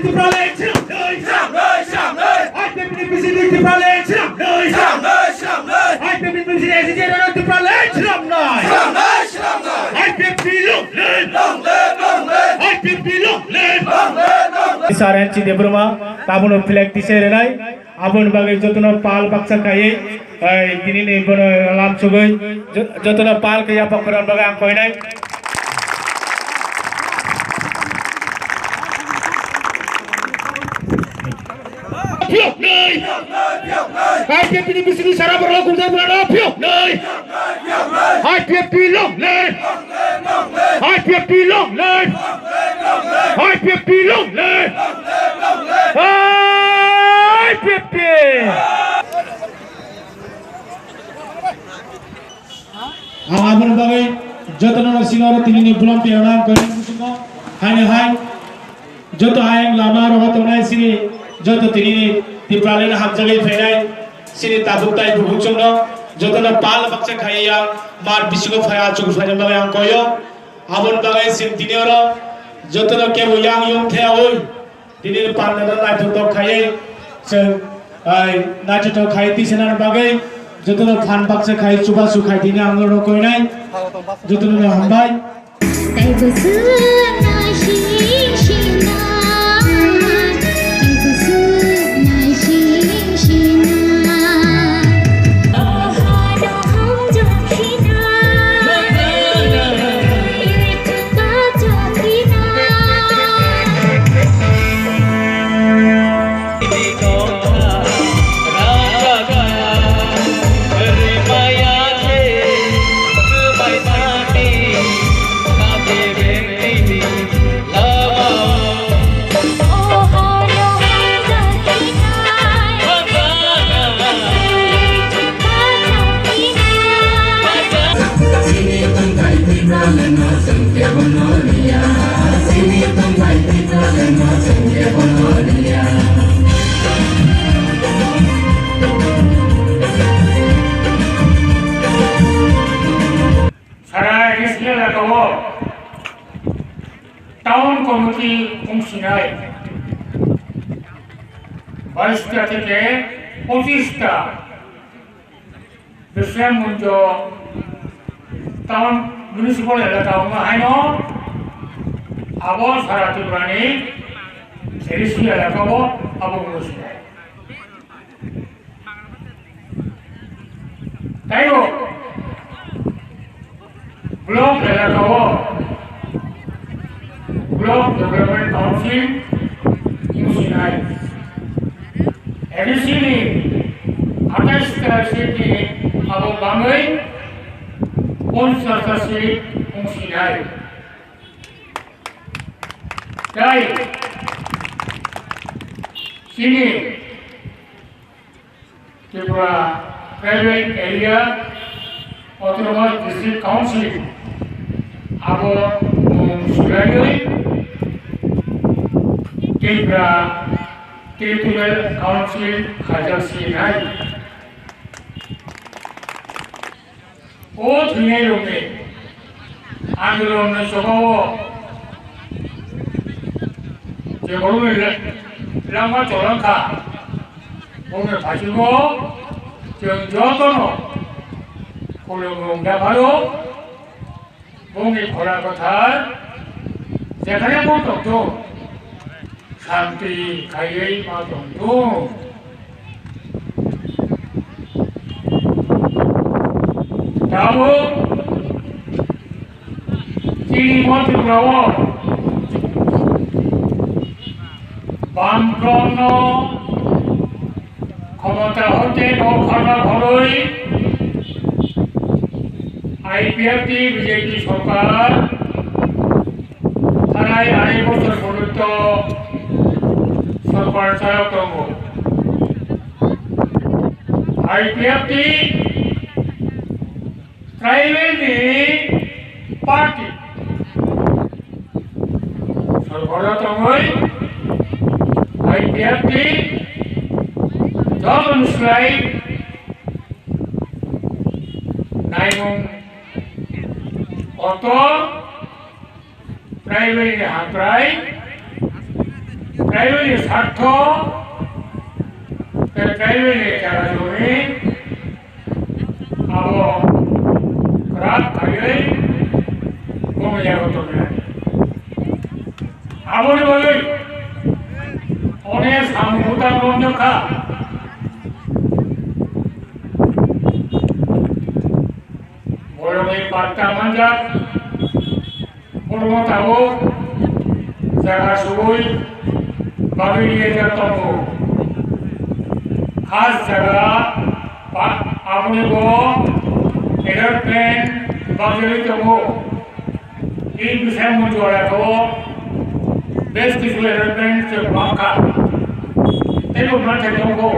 Tipraland, I can be visiting Tipraland, I can be visiting Tipraland, I can be Saranchi de Bruma, Tabuno Flecti Serenai, Abun Bagay Jotuna Pal Baksakaye, Dini Alam Sugai, Jotuna Pal Kayapakura Bagan Koinai. I can't be busy Sarah Rokum, I can't be long, I can't be long, I can't be long, I can't be. Abang bagai jodoh singar tinggi belum piaran kau ni semua hai jodoh hai lama rohat orang sini jodoh tinggi Tipraland hamzali fenai sini tabutai bukucung no jodoh na pal baksa kaya mar bisigo faya cukup saja bagai yang koyo abang bagai sim tini orang jodoh na kebo yang thea oi tini pal na naik jodoh kaya se naik jodoh kaya ti senan bagai jodoh na fan baksa kaya cuba sukai tini anggur no koi nai jodoh na hambai Tahun komiti fungsional, Baristia থেকে 25টা Bishramganj tahun municipal এলাকা হয় না আবার সারা ত্রিপুরানি সেরিসি এলাকাও আবার মুনিসিপাল তাইও block এলাকাও Block Development Council Chini. Additionally, attached city of Bangai, Sponsor city Chini. Dai Chini Tripura Private Area Autonomous District Council Abo Surayoi Tipraland Council Khajani O Chini loke आंदोलन में सभाओ जेबों में लंबा चौड़ा था वो में फासिलो जंजों नो कोलों में भालो वो में खोला कथा जेखने को तो शांति खाये मातों तो Tabo Chini mati brawo, bangkono, komata hote no khana bharoi, IPFT BJP sarkar, tharai arai bochor porjonto sarkar chayok korbo. IPFT primarily party. Sarkar IPFT doesn't slide naimung auto primary hatrai Private Sakto, the private Karajuni, our Krat Kayay, Kumayagoto. Our way, honest Amuta Gondaka. Borome Pata Manja, Boromotao, Zagasui, Babiya Tomo, Khas Jaga, Apne ko, airplane, Bagari Tomo, in Bisingtwi ko, best is airplane to Bangka. They don't want to go.